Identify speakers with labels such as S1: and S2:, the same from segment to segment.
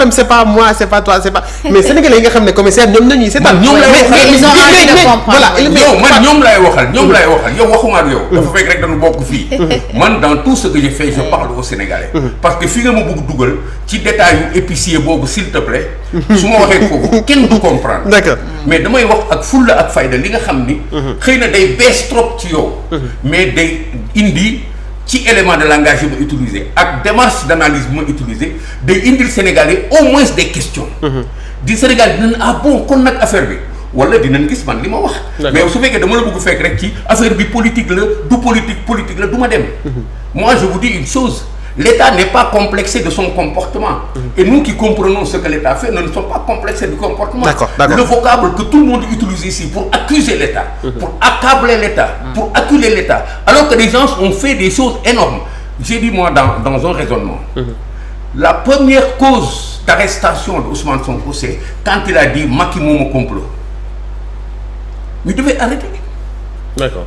S1: problème c'est pas moi c'est pas toi c'est pas mais sénégalais yi nga xam ne commissaire ñoom nañuy c'est
S2: ñoom lay waxal
S1: voilà
S2: man ñoom lay waxal yow waxuma ak yow dafa fekk rek dañu bokk fii man dans tout ce que j'ai fait je parle aux Sénégalais parce que fi nga ma bëgg dugal ci détail yu épicier boobu s'il te plaît su ma waxee foofu kenn du comprendre
S1: d'accord
S2: mais damay wax ak fulla ak fayda li nga xam ni xëy na day bees trop ci yow mais day indi ci élément de langage yi ma utilisé ak démarche d'analyse bi ma utilisé day indil Sénégalais au moins des questions di Sénégal dinañ bon kon nag affaire bi wala dinañ gis man li ma wax mais su fekkee dama la bëgg fekk rek ci affaire bi politique la du politique la du ma dem moi je vous dis une chose l'État n'est pas complexé de son comportement et nous qui comprenons ce que l'État fait ne sommes pas complexés du comportement. D'accord. Le vocable que tout le monde utilise ici pour accuser l'État, pour accabler l'État, pour acculer l'État, alors que des gens ont fait des choses énormes. J'ai dit moi dans un raisonnement, la première cause d'arrestation de Ousmane Sonko, c'est quand il a dit Macky moo ma complot. Il devait arrêter. D'accord.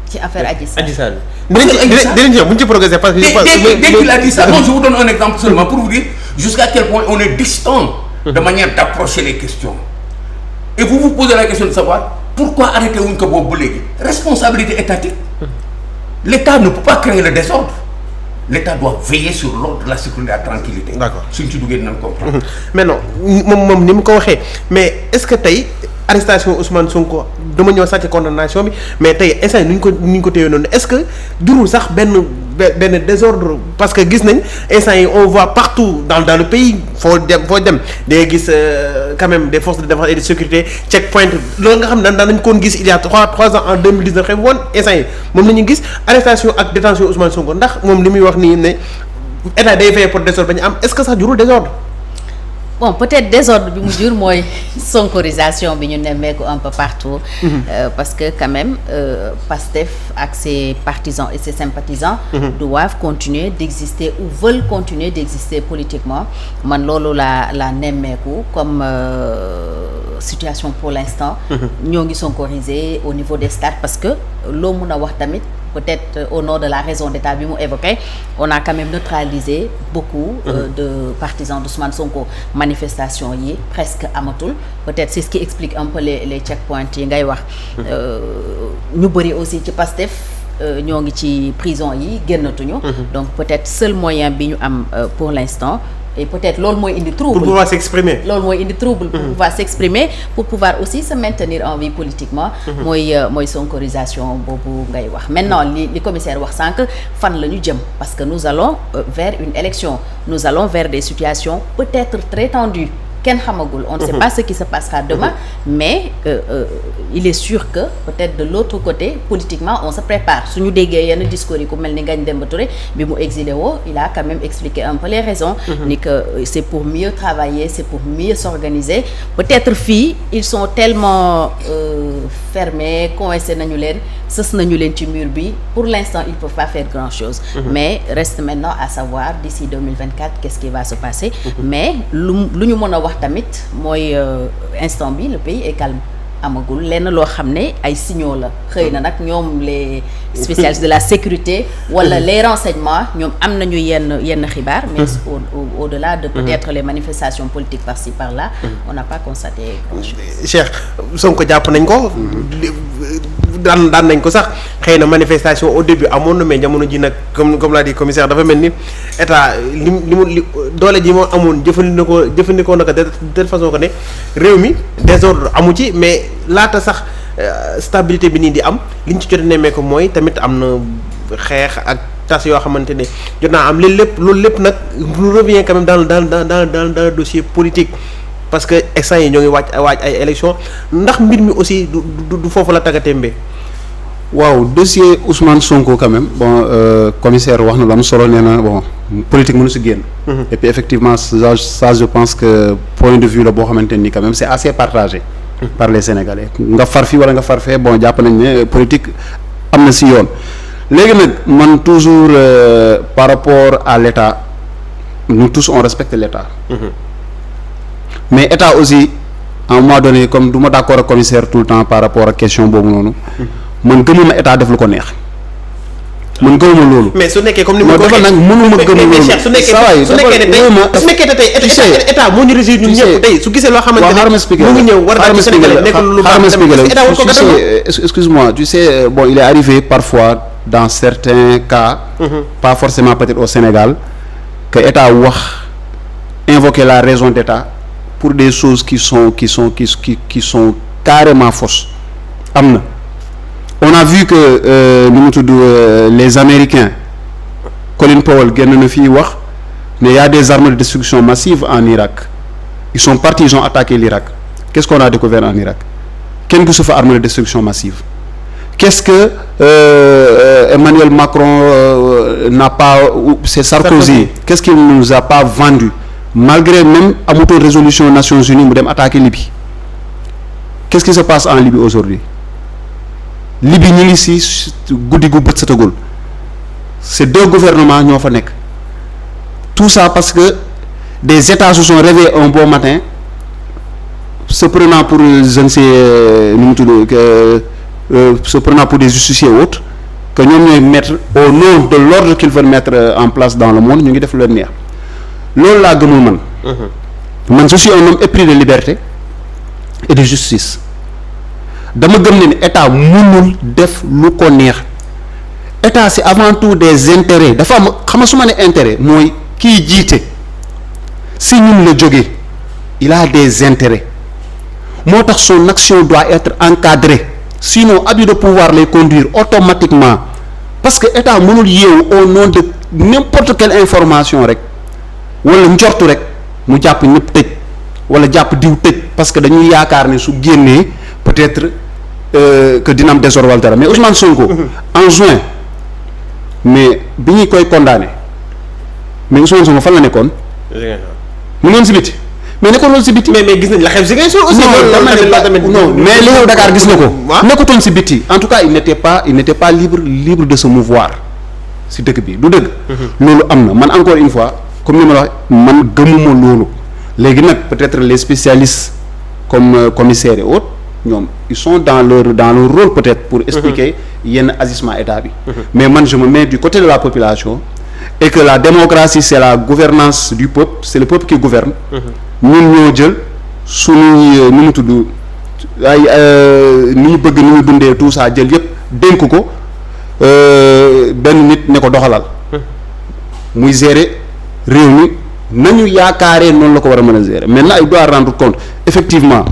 S3: ci affaire Adji Sarr.
S1: dinañ ci bu ñu ci progresser parce que
S2: dès qu'il a dit ça, je vous donne un exemple seulement pour vous dire jusqu'à quel point on est distant de manière d'approcher les questions. Et vous vous posez la question de savoir pourquoi arrêter wuñ ko boobu ba léegi responsabilité étatique. L'État ne peut pas créer le désordre. L'État doit veiller sur l'ordre, la sécurité et la tranquillité. D'accord. suñ ci duggee dinañ comprendre.
S1: mais non moom ni mu ko waxee mais est-ce que tey arrestation Ousmane Sonko dama ñëw sax ci condamnation bi mais tey instant nu ñu ko téye noonu est-ce que jurul sax benn désordre parce que gis nañ instant yi on voit partout dans le pays foo dem day gis quand même des forces de défense et de sécurité checkpoint loolu nga xam ne daan nañ koon gis il y a 3 ans en 2019 xëy woon instant yi moom la ñu gis arrestation ak détention Ousmane Sonko ndax moom li muy wax nii ne état day veiller pour désordre ba ñu am est-ce que sax jurul désordre.
S3: Bon, peut-être désordre bi mu jur mooy sonkorisation bi ñu nemmeeku un peu partout. Parce que quand même Pastef ak ses partisans et ses sympathisants doivent continuer d'exister ou veulent continuer d'exister politiquement man loolu la nemmeeku comme situation pour l'instant ñoo ngi sonkorisé au niveau des stades parce que loo mun a wax tamit peut-être au nom de la raison d'État bi mu évoqué on a quand même neutralisé beaucoup de partisans d'Ousmane Sonko manifestation yi presque amatul peut-être c'est ce qui explique un peu les checkpoints yi ngay wax ñu bëri aussi ci Pastef ñoo ngi ci prison yi génnatuñu donc peut-être seul moyen bi ñu am pour l'instant et peut-être loolu mooy indi trouble
S1: pour pouvoir s'exprimer
S3: loolu mooy indi trouble pour pouvoir s'exprimer pour pouvoir aussi se maintenir en vie politiquement mooy sonkorisation boobu ngay wax maintenant li commissaire wax sànq fan la ñu jëm parce que nous allons vers une élection nous allons vers des situations peut-être très tendues kenn xamagul on ne sait pas ce qui se passera demain mais il est sûr que peut-être de l'autre côté politiquement on se prépare suñu déggee yenn discours yi ku mel ni Ngagne Demba Touré bi mu exilé woo il a quand même expliqué un peu les raisons ni que c'est pour mieux travailler c'est pour mieux s'organiser peut-être fii ils sont tellement fermés coincés nañu leen sës nañu leen ci mur bi pour l'instant ils peuvent pas faire grand-chose mais reste maintenant à savoir d'ici 2024 qu'est-ce qui va se passer mais lu ñu mën a wax tamit mooy instant bi le pays est calme amagul lenn loo xam ne ay signaux la xëy na nag ñoom les spécialistes de la sécurité wala les renseignements ñoom am nañu yenn xibaar mais au-delà de peut-être les manifestations politiques par-ci par-là on n'a pas constaté grand-chose.
S1: Cheikh Sonko jàpp nañ ko daan nañ ko sax xëy na manifestation au début amoon na mais jamono ji nag comme l'a dit commissaire dafa mel ni état li doole ji moo amoon jëfandikoo naka de telle façon que ne réew mi désordre amu ci mais laata sax stabilité bi nii di am liñ ci jot a nemmee ko mooy tamit am na xeex ak tas yoo xamante ne jot naa am loolu lépp nag nous revient quand même dans le dossier politique parce que instant yi ñoo ngi waaj ay élections ndax mbir mi aussi du foofu la taggatémbe.
S4: waaw dossier Ousmane Sonko quand même bon commissaire wax na lu am solo nee na bon politique mënu si génn. Et puis effectivement ça je pense que point de vue la boo xamante ni quand même c'est assez partagé. par les Sénégalais nga far fi wala nga far fee bon jàpp nañ ne politique am na si yoon. léegi nag man toujours par rapport à l'État nous tous on respecte l'État. mais État aussi à un moment donné comme du ma d'accord ak commissaire tout le temps par rapport ak question boobu noonu. man gëmuma État def lu ko neex. man gëmuma loolu.
S1: mais su nekkee comme ni ma ko
S4: waxee nag mënuma gëm loolu.
S1: mais su nekkee tey état moo ñu réussir ñun ñëpp tey su gisee loo xamante ne mu ngi ñëw war naa ci Sénégal nekk lu baax état war ko gàttal.
S4: Excuse-moi, tu sais, bon, il est arrivé parfois dans certains cas, pas forcément peut-être au Sénégal, que état wax invoquer la raison d'état pour des choses qui sont carrément fausses. Am na. On a vu que nu mu tudd les Américains, Colin Powell génn na fii wax mais il y a des armes de destruction massive en Irak. Ils sont partis, ils ont attaqué l'Irak. Qu'est-ce qu'on a découvert en Irak? Kenn gisu fa arme de destruction massive. Qu'est-ce que Emmanuel Macron n'a pas, c'est Sarkozy. Qu'est-ce qu'il ne nous a pas vendu malgré même amutoon résolution Nations Unies mu dem attaquer Libye? Qu'est-ce qui se passe en Libye aujourd'hui? Libye ñu ngi ci guddi gu bët setagul. Ces deux gouvernements ñoo fa nekk. Tout ça parce que des États se sont réveillés un bon matin se prenant pour je ne sais nu mu tudd se prenant pour des justiciers ou autres, que ñoom ñooy mettre au nom de l'ordre qu'ils veulent mettre en place dans le monde ñu ngi def lu leen neex. Loolu laa gëmul man. Man je suis un homme épris de liberté et de justice. Dama gëm ne état mënul def lu ko neex. État c'est avant tout des intérêts. Dafa am xam nga su ma ne intérêt mooy kiy jiite si ñun la jógee il a des intérêts. Moo tax son action doit être encadrée. Sinon abus de pouvoir lay conduire automatiquement parce que état mënul yeewu au nom de n'importe quelle information rek wala njortu rek mu jàpp ñëpp tëj wala jàpp diw tëj parce que dañuy yaakaar ne su génnee peut-être que dina am désordre wala dara mais Ousmane Sonko en juin mais bi ñuy koy condamné mais Ousmane Sonko fan la nekkoon mu ngoon si biti mais nekkoon loolu si biti. mais gis nañ la xew si ngay aussi. non mais li xew Dakar gis na ko. nekkutoon si biti en tout cas il n'était pas libre de se mouvoir si dëkk bi du dëgg. loolu am na man encore une fois comme ni ma la wax man gëmuma loolu léegi nag peut-être les spécialistes comme commissaires et autres ñoom ils sont dans leur rôle peut-être pour expliquer yenn agissement état bi. mais man je me mets du côté de la population et que la démocratie c'est la gouvernance du peuple c'est le peuple qui gouverne. ñun ñoo jël suñuy nu mu tudd ay ni ñu bëgg ni ñu dundee tout ça jël yëpp dénk ko benn nit ne ko doxalal muy gérer réew mi nañu yaakaaree noonu la ko war a mën a gérer maintenant il doit rendre compte effectivement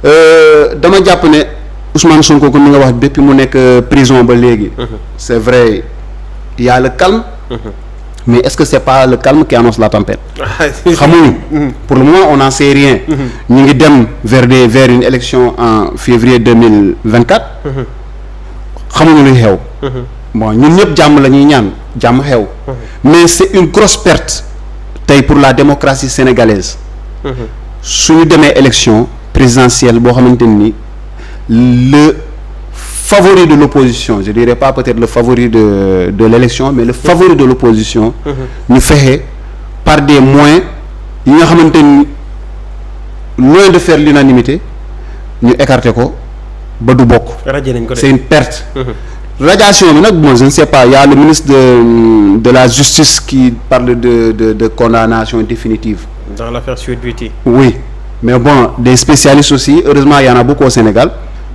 S4: dama jàpp ne Ousmane Sonko comme ni nga wax depuis mu nekk prison ba léegi. C'est vrai il y a le calme. Mais est-ce que c'est pas le calme qui annonce la tempête? Xamuñu. Pour le moment on n'en sait rien. ñu ngi dem vers une élection en février 2024. xamuñu luy xew. bon ñun ñëpp jàmm la ñuy ñaan jàmm xew. mais c'est une grosse perte tey pour la démocratie sénégalaise. suñu demee élection présidentielle boo xamante ni le favori de l'opposition je dirais pas peut-être le favori de l'élection mais le favori de l'opposition ñu fexe par des moyens yi nga xamante ni loin de faire l'unanimité ñu écarter ko ba du bokk. C'est une perte. Radiation bi nag bon je ne sais pas il y a le ministre de la justice qui parle de condamnation définitive.
S1: Dans l'affaire Sweet Beauty. Oui
S4: mais bon des spécialistes aussi heureusement il y en a beaucoup au Sénégal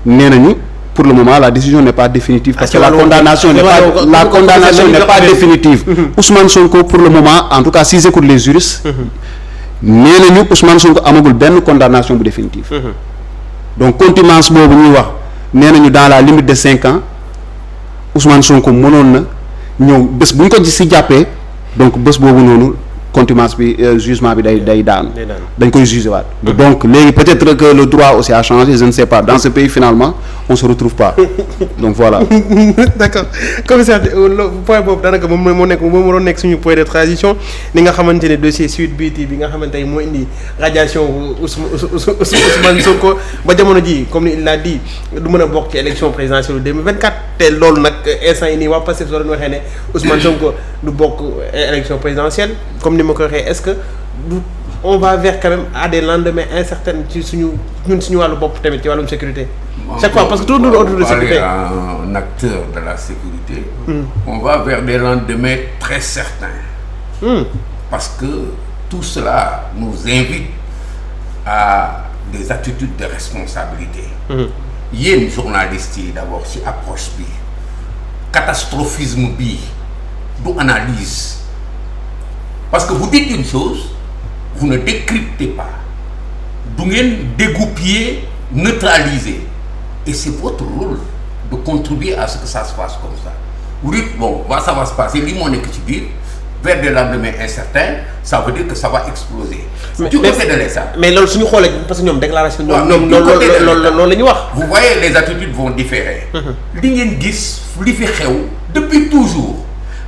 S4: nee nañu. Pour le moment la décision n'est pas définitive parce que la condamnation n'est pas définitive. Ousmane Sonko pour le moment en tout cas si j'écoute les juristes nee nañu Ousmane Sonko amagul benn condamnation bu définitive. Donc contumace boobu ñuy wax nee nañu dans la limite de 5 ans Ousmane Sonko mënoon na ñëw bés bu ñu ko si jàppee donc bés boobu noonu contumace bi jugement bi day daanu dañ koy juger waat. Donc léegi peut-être que le droit aussi a changé je ne sais pas dans ce pays finalement on se retrouve pas donc voilà.
S1: D'accord commissaire point boobu daanaka moom moo nekk suñu point de transition ni nga xamante ne dossier Sweet Beauty bi nga xamante ne moo indi radiation Ousmane Sonko ba jamono ji comme il l'a dit du mën a bokk ci élection présidentielle 2024 te loolu nag instant yi nii waa Pastef soo doon waxee ne Ousmane Sonko du bokk élection présidentielle comme ni ma ko waxee est-ce que on va vers quand même à des lendemains incertains ci suñu wàllu bopp tamit ci wàllum sécurité. chaque fois parce que tout le monde autour de sécurité.
S2: Un acteur de la sécurité. On va vers des lendemains très certains. Parce que tout cela nous invite à des attitudes de responsabilité. yéen journalistes yi d'abord ci approche bi catastrophisme bi du analyse parce que vous dites une chose vous ne décryptez pas du ngeen dégoupiller neutraliser et c'est votre rôle de contribuer à ce que ça se passe comme ça vous dites bon ça va se passer li moo nekk ci biir vers des lendemains incertains ça veut dire que ça va exploser. Du côté de l'État.
S1: mais loolu suñu xoolee parce que ñoom déclaration. ñoom loolu la ñu wax.
S2: vous voyez les attitudes vont différer. li ngeen gis li fi xew depuis toujours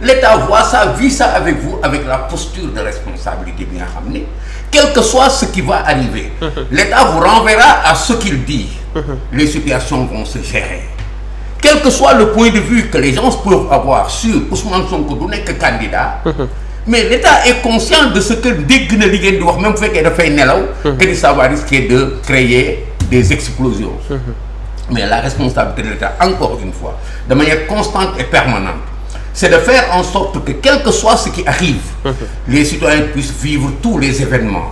S2: l'État voit ça vit ça avec vous avec la posture de responsabilité bi nga xam ne quel que soit ce qui va arriver. l'État vous renverra à ce qu'il dit. Les situations vont se gérer. Quel que soit le point de vue que les gens peuvent avoir sur Ousmane Sonko du nekk candidat. mais l'État est conscient de ce que dégg na li ngeen di wax même bu fekkee dafay nelaw. que ça va risquer de créer des explosions. mais la responsabilité de l'État encore une fois de manière constante et permanente c'est de faire en sorte que quel que soit ce qui arrive. les citoyens puissent vivre tous les événements.